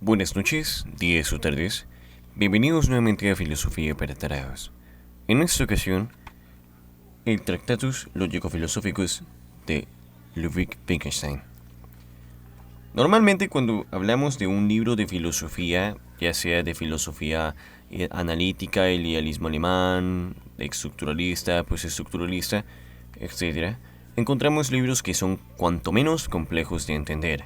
Buenas noches, días o tardes. Bienvenidos nuevamente a Filosofía para Tarados. En esta ocasión, el Tractatus Logico-Philosophicus de Ludwig Wittgenstein. Normalmente cuando hablamos de un libro de filosofía, ya sea de filosofía analítica, el idealismo alemán, estructuralista, postestructuralista, etc., encontramos libros que son cuanto menos complejos de entender.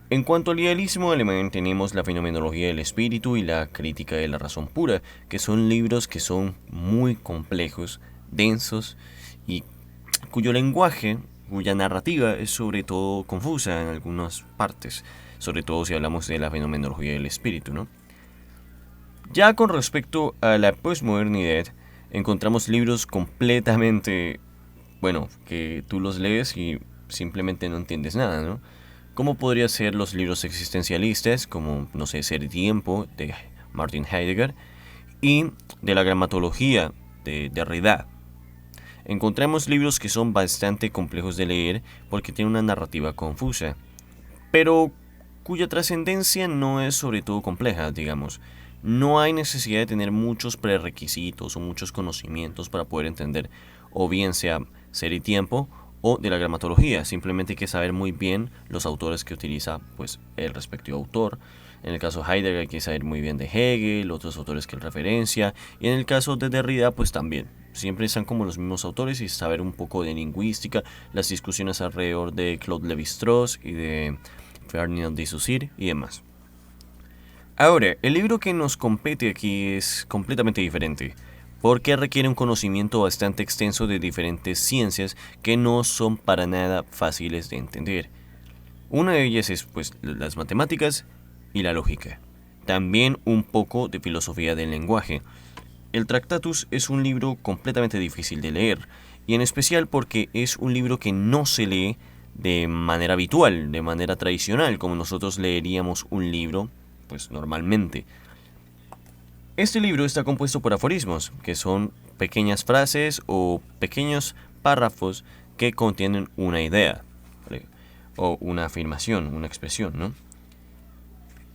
En cuanto al idealismo alemán, tenemos la fenomenología del espíritu y la crítica de la razón pura, que son libros que son muy complejos, densos y cuyo lenguaje, cuya narrativa es sobre todo confusa en algunas partes, sobre todo si hablamos de la fenomenología del espíritu, ¿no? Ya con respecto a la posmodernidad, encontramos libros completamente, bueno, que tú los lees y simplemente no entiendes nada, ¿no? Como podría ser los libros existencialistas, como, no sé, Ser y Tiempo, de Martin Heidegger, y de la gramatología, de Derrida. Encontramos libros que son bastante complejos de leer porque tienen una narrativa confusa, pero cuya trascendencia no es sobre todo compleja, digamos. No hay necesidad de tener muchos prerequisitos o muchos conocimientos para poder entender, o bien sea Ser y Tiempo o de la gramatología. Simplemente hay que saber muy bien los autores que utiliza pues el respectivo autor. En el caso de Heidegger hay que saber muy bien de Hegel, otros autores que él referencia, y en el caso de Derrida pues también. Siempre están como los mismos autores y saber un poco de lingüística, las discusiones alrededor de Claude Lévi-Strauss y de Ferdinand de Saussure y demás. Ahora, el libro que nos compete aquí es completamente diferente, porque requiere un conocimiento bastante extenso de diferentes ciencias que no son para nada fáciles de entender. Una de ellas es pues las matemáticas y la lógica. También un poco de filosofía del lenguaje. El Tractatus es un libro completamente difícil de leer, y en especial porque es un libro que no se lee de manera habitual, de manera tradicional, como nosotros leeríamos un libro, pues normalmente. Este libro está compuesto por aforismos, que son pequeñas frases o pequeños párrafos que contienen una idea, ¿vale? O una afirmación, una expresión, ¿no?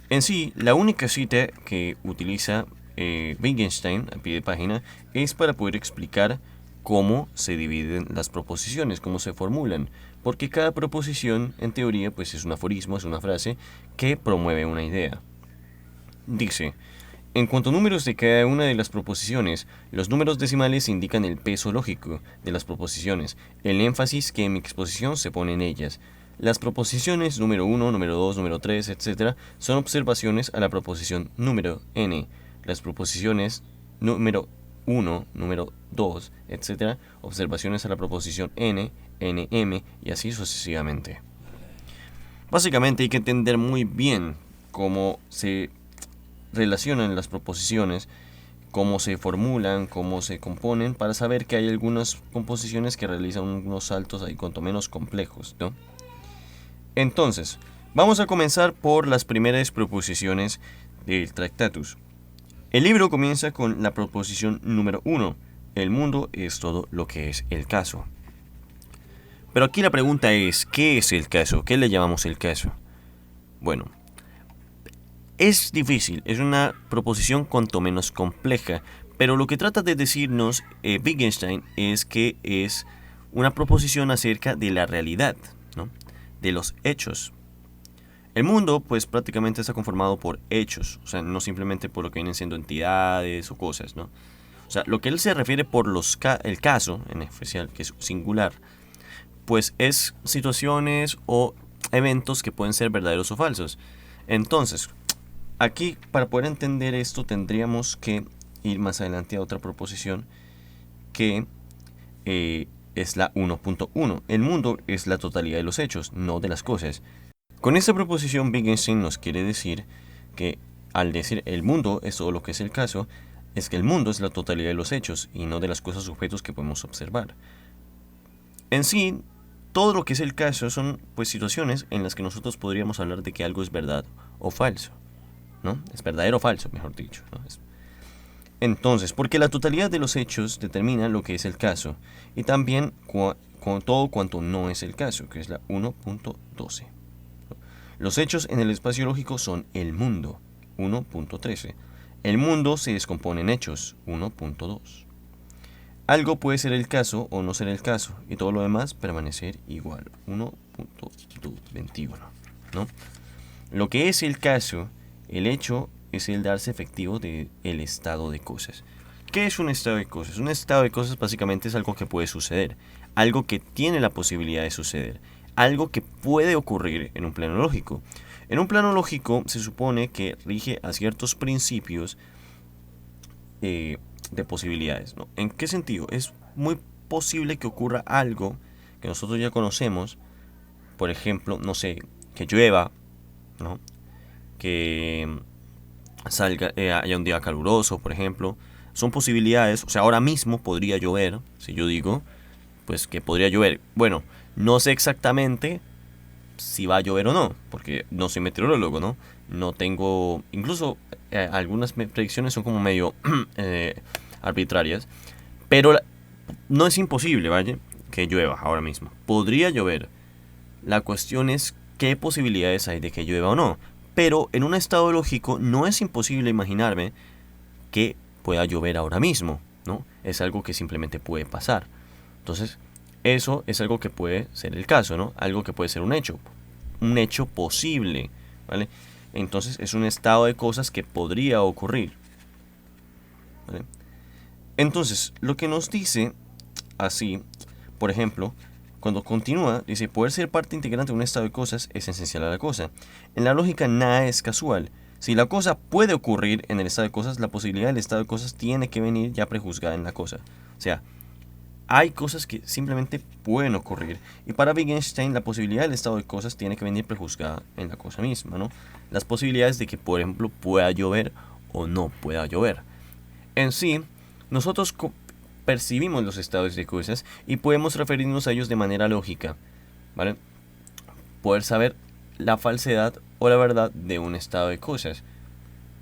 En sí, la única cita que utiliza Wittgenstein a pie de página es para poder explicar cómo se dividen las proposiciones, cómo se formulan, porque cada proposición, en teoría, pues es un aforismo, es una frase que promueve una idea. Dice: en cuanto a números de cada una de las proposiciones, los números decimales indican el peso lógico de las proposiciones, el énfasis que en mi exposición se pone en ellas. Las proposiciones número 1, número 2, número 3, etc. son observaciones a la proposición número n. Las proposiciones número 1, número 2, etc. observaciones a la proposición n, nm y así sucesivamente. Básicamente hay que entender muy bien cómo se relacionan las proposiciones, cómo se formulan, cómo se componen, para saber que hay algunas composiciones que realizan unos saltos ahí cuanto menos complejos, ¿no? Entonces, vamos a comenzar por las primeras proposiciones del Tractatus. El libro comienza con la proposición número 1. El mundo es todo lo que es el caso. Pero aquí la pregunta es, ¿qué es el caso? ¿Qué le llamamos el caso? Bueno, es difícil, es una proposición cuanto menos compleja, pero lo que trata de decirnos Wittgenstein es que es una proposición acerca de la realidad, ¿no? De los hechos. El mundo, pues prácticamente está conformado por hechos, o sea, no simplemente por lo que vienen siendo entidades o cosas, ¿no? O sea, lo que él se refiere por el caso, en especial, que es singular, pues es situaciones o eventos que pueden ser verdaderos o falsos. Entonces, aquí, para poder entender esto, tendríamos que ir más adelante a otra proposición que es la 1.1. El mundo es la totalidad de los hechos, no de las cosas. Con esta proposición, Wittgenstein nos quiere decir que al decir el mundo es todo lo que es el caso, es que el mundo es la totalidad de los hechos y no de las cosas objetos que podemos observar. En sí, todo lo que es el caso son pues situaciones en las que nosotros podríamos hablar de que algo es verdad o falso, ¿no? Es verdadero o falso, mejor dicho, ¿no? Entonces, porque la totalidad de los hechos determina lo que es el caso y también con todo cuanto no es el caso, que es la 1.12. Los hechos en el espacio lógico son el mundo, 1.13. El mundo se descompone en hechos, 1.2. Algo puede ser el caso o no ser el caso, y todo lo demás permanecer igual, 1.21, ¿no? Lo que es el caso, el hecho, es el darse efectivo del estado de cosas. ¿Qué es un estado de cosas? Un estado de cosas básicamente es algo que puede suceder, algo que tiene la posibilidad de suceder, algo que puede ocurrir en un plano lógico. En un plano lógico se supone que rige a ciertos principios de posibilidades, ¿no? ¿En qué sentido? Es muy posible que ocurra algo que nosotros ya conocemos, por ejemplo, no sé, que llueva, ¿no? Que haya un día caluroso, por ejemplo. Son posibilidades, o sea, ahora mismo podría llover, si yo digo, pues que podría llover. Bueno, no sé exactamente si va a llover o no, porque no soy meteorólogo, ¿no? No tengo, incluso algunas predicciones son como medio arbitrarias, pero no es imposible, ¿vale? Que llueva ahora mismo. Podría llover. La cuestión es qué posibilidades hay de que llueva o no. Pero en un estado lógico no es imposible imaginarme que pueda llover ahora mismo, ¿no? Es algo que simplemente puede pasar. Entonces, eso es algo que puede ser el caso, ¿no? Algo que puede ser un hecho posible, ¿vale? Entonces, es un estado de cosas que podría ocurrir, ¿vale? Entonces, lo que nos dice así, por ejemplo, cuando continúa, dice, poder ser parte integrante de un estado de cosas es esencial a la cosa. En la lógica nada es casual. Si la cosa puede ocurrir en el estado de cosas, la posibilidad del estado de cosas tiene que venir ya prejuzgada en la cosa. O sea, hay cosas que simplemente pueden ocurrir. Y para Wittgenstein, la posibilidad del estado de cosas tiene que venir prejuzgada en la cosa misma, ¿no? Las posibilidades de que, por ejemplo, pueda llover o no pueda llover. En sí, nosotros percibimos los estados de cosas y podemos referirnos a ellos de manera lógica, ¿vale? Poder saber la falsedad o la verdad de un estado de cosas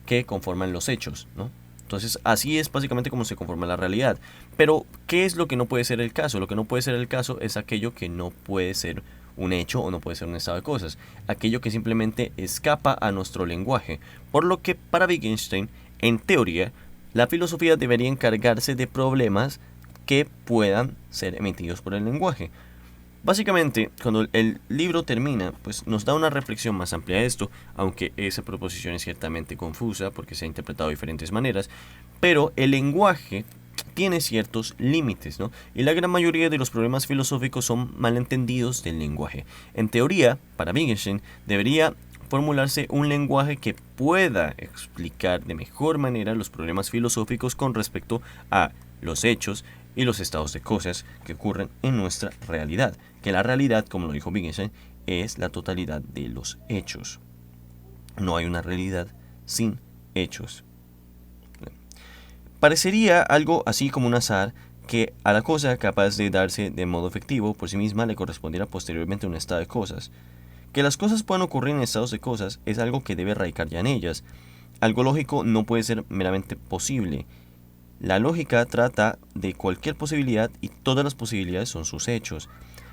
que conforman los hechos, ¿no? Entonces, así es básicamente como se conforma la realidad. Pero, ¿qué es lo que no puede ser el caso? Lo que no puede ser el caso es aquello que no puede ser un hecho o no puede ser un estado de cosas. Aquello que simplemente escapa a nuestro lenguaje. Por lo que, para Wittgenstein, en teoría, la filosofía debería encargarse de problemas que puedan ser emitidos por el lenguaje. Básicamente, cuando el libro termina, pues nos da una reflexión más amplia de esto, aunque esa proposición es ciertamente confusa porque se ha interpretado de diferentes maneras, pero el lenguaje tiene ciertos límites, ¿no? Y la gran mayoría de los problemas filosóficos son malentendidos del lenguaje. En teoría, para Wittgenstein, debería formularse un lenguaje que pueda explicar de mejor manera los problemas filosóficos con respecto a los hechos y los estados de cosas que ocurren en nuestra realidad, que la realidad, como lo dijo Wittgenstein, es la totalidad de los hechos. No hay una realidad sin hechos. Parecería algo así como un azar que a la cosa capaz de darse de modo efectivo por sí misma le correspondiera posteriormente un estado de cosas. Que las cosas puedan ocurrir en estados de cosas es algo que debe radicar ya en ellas. Algo lógico no puede ser meramente posible. La lógica trata de cualquier posibilidad y todas las posibilidades son sus hechos.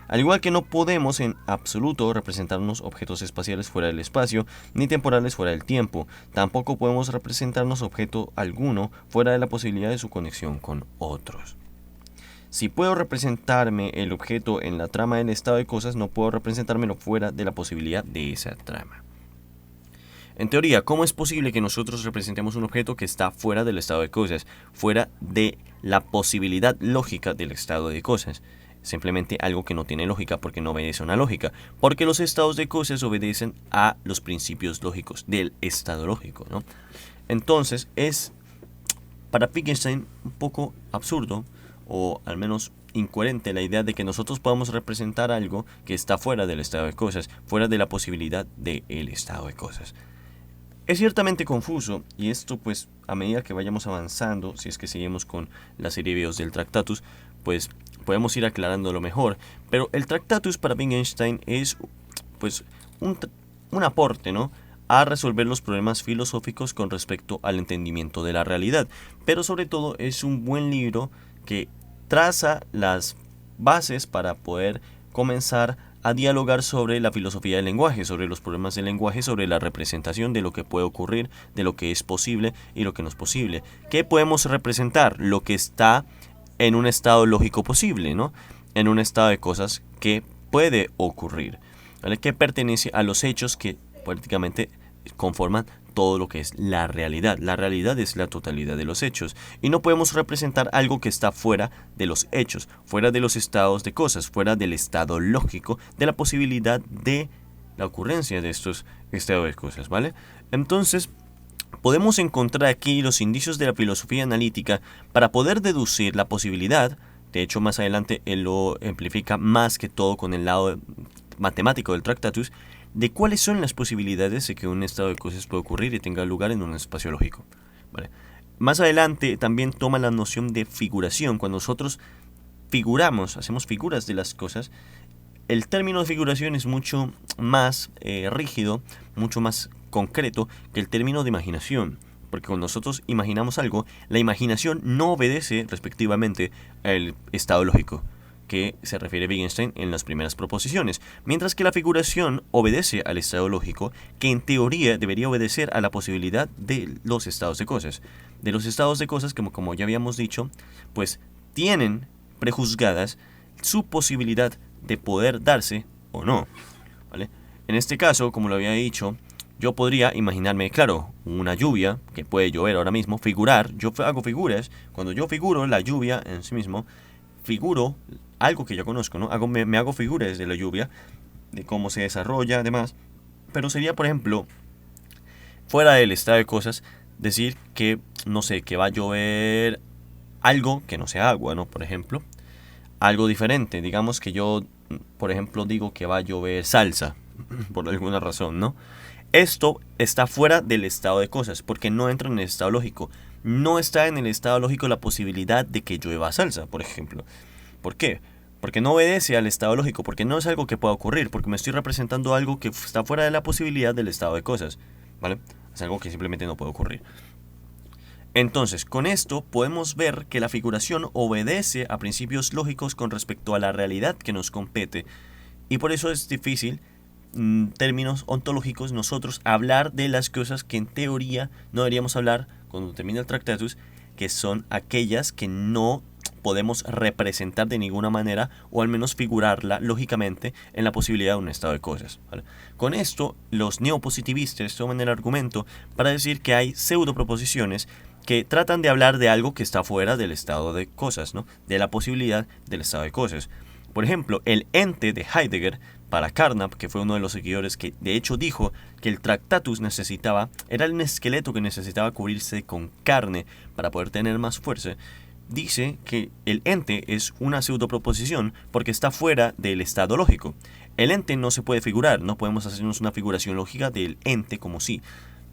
Al igual que no podemos en absoluto representarnos objetos espaciales fuera del espacio, ni temporales fuera del tiempo, tampoco podemos representarnos objeto alguno fuera de la posibilidad de su conexión con otros. Si puedo representarme el objeto en la trama del estado de cosas, no puedo representármelo fuera de la posibilidad de esa trama. En teoría, ¿cómo es posible que nosotros representemos un objeto que está fuera del estado de cosas, fuera de la posibilidad lógica del estado de cosas? Simplemente algo que no tiene lógica porque no obedece a una lógica, porque los estados de cosas obedecen a los principios lógicos del estado lógico, ¿no? Entonces es para Wittgenstein un poco absurdo, o al menos incoherente, la idea de que nosotros podamos representar algo que está fuera del estado de cosas, fuera de la posibilidad del estado de cosas. Es ciertamente confuso, y esto pues a medida que vayamos avanzando, si es que seguimos con la serie de videos del Tractatus, pues podemos ir aclarándolo mejor. Pero el Tractatus para Wittgenstein es pues un aporte, ¿no?, a resolver los problemas filosóficos con respecto al entendimiento de la realidad. Pero sobre todo es un buen libro que traza las bases para poder comenzar a dialogar sobre la filosofía del lenguaje, sobre los problemas del lenguaje, sobre la representación de lo que puede ocurrir, de lo que es posible y lo que no es posible. ¿Qué podemos representar? Lo que está en un estado lógico posible, ¿no? En un estado de cosas que puede ocurrir, ¿vale? Que pertenece a los hechos que prácticamente conforman todo lo que es la realidad. La realidad es la totalidad de los hechos y no podemos representar algo que está fuera de los hechos, fuera de los estados de cosas, fuera del estado lógico de la posibilidad de la ocurrencia de estos estados de cosas, ¿vale? Entonces, podemos encontrar aquí los indicios de la filosofía analítica para poder deducir la posibilidad. De hecho, más adelante él lo amplifica más que todo con el lado matemático del Tractatus, de cuáles son las posibilidades de que un estado de cosas pueda ocurrir y tenga lugar en un espacio lógico, ¿vale? Más adelante también toma la noción de figuración. Cuando nosotros figuramos, hacemos figuras de las cosas, el término de figuración es mucho más rígido, mucho más concreto que el término de imaginación. Porque cuando nosotros imaginamos algo, la imaginación no obedece respectivamente al estado lógico que se refiere Wittgenstein en las primeras proposiciones, mientras que la figuración obedece al estado lógico, que en teoría debería obedecer a la posibilidad de los estados de cosas. De los estados de cosas que, como ya habíamos dicho, pues tienen prejuzgadas su posibilidad de poder darse o no, ¿vale? En este caso, como lo había dicho, yo podría imaginarme, claro, una lluvia, que puede llover ahora mismo, figurar, yo hago figuras, cuando yo figuro la lluvia en sí mismo, figuro algo que yo conozco, ¿no? Me hago figuras de la lluvia, de cómo se desarrolla, además. Pero sería, por ejemplo, fuera del estado de cosas, decir que, no sé, que va a llover algo que no sea agua, ¿no? Por ejemplo, algo diferente. Digamos que yo, por ejemplo, digo que va a llover salsa, por alguna razón, ¿no? Esto está fuera del estado de cosas, porque no entra en el estado lógico. No está en el estado lógico la posibilidad de que llueva salsa, por ejemplo. ¿Por qué? Porque no obedece al estado lógico, porque no es algo que pueda ocurrir, porque me estoy representando algo que está fuera de la posibilidad del estado de cosas, ¿vale? Es algo que simplemente no puede ocurrir. Entonces, con esto podemos ver que la figuración obedece a principios lógicos con respecto a la realidad que nos compete, y por eso es difícil, en términos ontológicos, nosotros hablar de las cosas que en teoría no deberíamos hablar cuando termina el Tractatus, que son aquellas que no podemos representar de ninguna manera, o al menos figurarla lógicamente en la posibilidad de un estado de cosas, ¿vale? Con esto, los neopositivistas toman el argumento para decir que hay pseudoproposiciones que tratan de hablar de algo que está fuera del estado de cosas, ¿no? De la posibilidad del estado de cosas. Por ejemplo, el ente de Heidegger para Carnap, que fue uno de los seguidores que de hecho dijo que el Tractatus era un esqueleto que necesitaba cubrirse con carne para poder tener más fuerza, dice que el ente es una pseudoproposición porque está fuera del estado lógico. El ente no se puede figurar, no podemos hacernos una figuración lógica del ente como sí.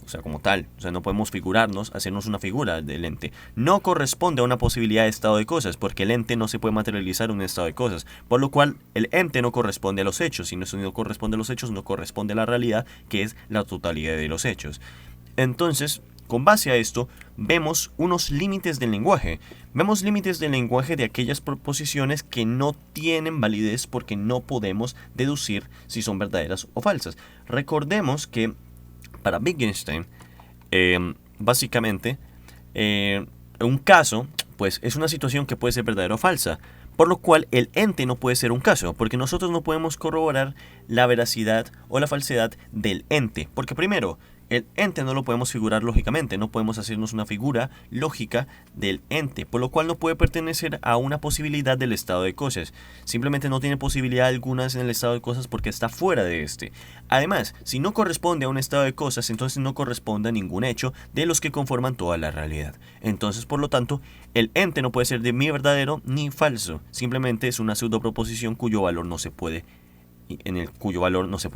O sea, como tal, o sea, no podemos figurarnos, hacernos una figura del ente. No corresponde a una posibilidad de estado de cosas, porque el ente no se puede materializar en un estado de cosas, por lo cual el ente no corresponde a los hechos. Si eso no corresponde a los hechos, no corresponde a la realidad, que es la totalidad de los hechos. Entonces, con base a esto, vemos unos límites del lenguaje. Vemos límites del lenguaje de aquellas proposiciones que no tienen validez porque no podemos deducir si son verdaderas o falsas. Recordemos que para Wittgenstein, básicamente, un caso, pues es una situación que puede ser verdadera o falsa, por lo cual el ente no puede ser un caso, porque nosotros no podemos corroborar la veracidad o la falsedad del ente, porque primero, el ente no lo podemos figurar lógicamente, no podemos hacernos una figura lógica del ente, por lo cual no puede pertenecer a una posibilidad del estado de cosas. Simplemente no tiene posibilidad alguna en el estado de cosas porque está fuera de este. Además, si no corresponde a un estado de cosas, entonces no corresponde a ningún hecho de los que conforman toda la realidad. Entonces, por lo tanto, el ente no puede ser ni verdadero ni falso. Simplemente es una pseudoproposición cuyo valor no se puede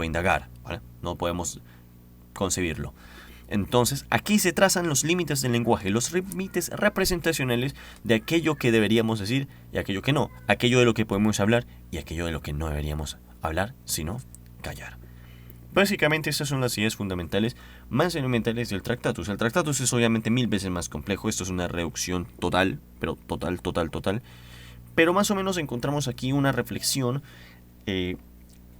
indagar, ¿vale? No podemos concebirlo. Entonces, aquí se trazan los límites del lenguaje, los límites representacionales de aquello que deberíamos decir y aquello que no, aquello de lo que podemos hablar y aquello de lo que no deberíamos hablar, sino callar. Básicamente estas son las ideas fundamentales más elementales del Tractatus. El Tractatus es obviamente 1000 veces más complejo, esto es una reducción total, pero total. Pero más o menos encontramos aquí una reflexión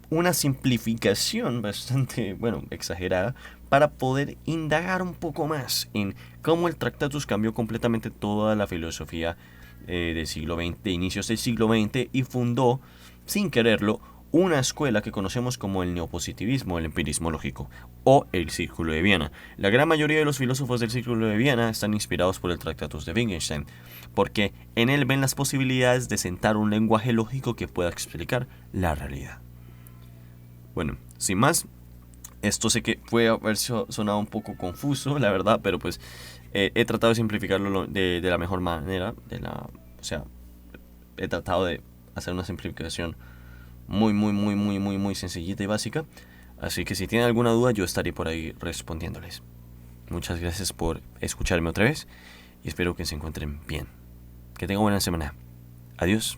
una simplificación bastante, bueno, exagerada, para poder indagar un poco más en cómo el Tractatus cambió completamente toda la filosofía del siglo XX, de inicios del siglo XX, y fundó, sin quererlo, una escuela que conocemos como el neopositivismo, el empirismo lógico, o el Círculo de Viena. La gran mayoría de los filósofos del Círculo de Viena están inspirados por el Tractatus de Wittgenstein, porque en él ven las posibilidades de sentar un lenguaje lógico que pueda explicar la realidad. Bueno, sin más, esto sé que puede haber sonado un poco confuso, la verdad, pero pues he tratado de simplificarlo de la mejor manera, o sea, he tratado de hacer una simplificación muy sencillita y básica. Así que si tienen alguna duda, yo estaré por ahí respondiéndoles. Muchas gracias por escucharme otra vez y espero que se encuentren bien. Que tengan buena semana. Adiós.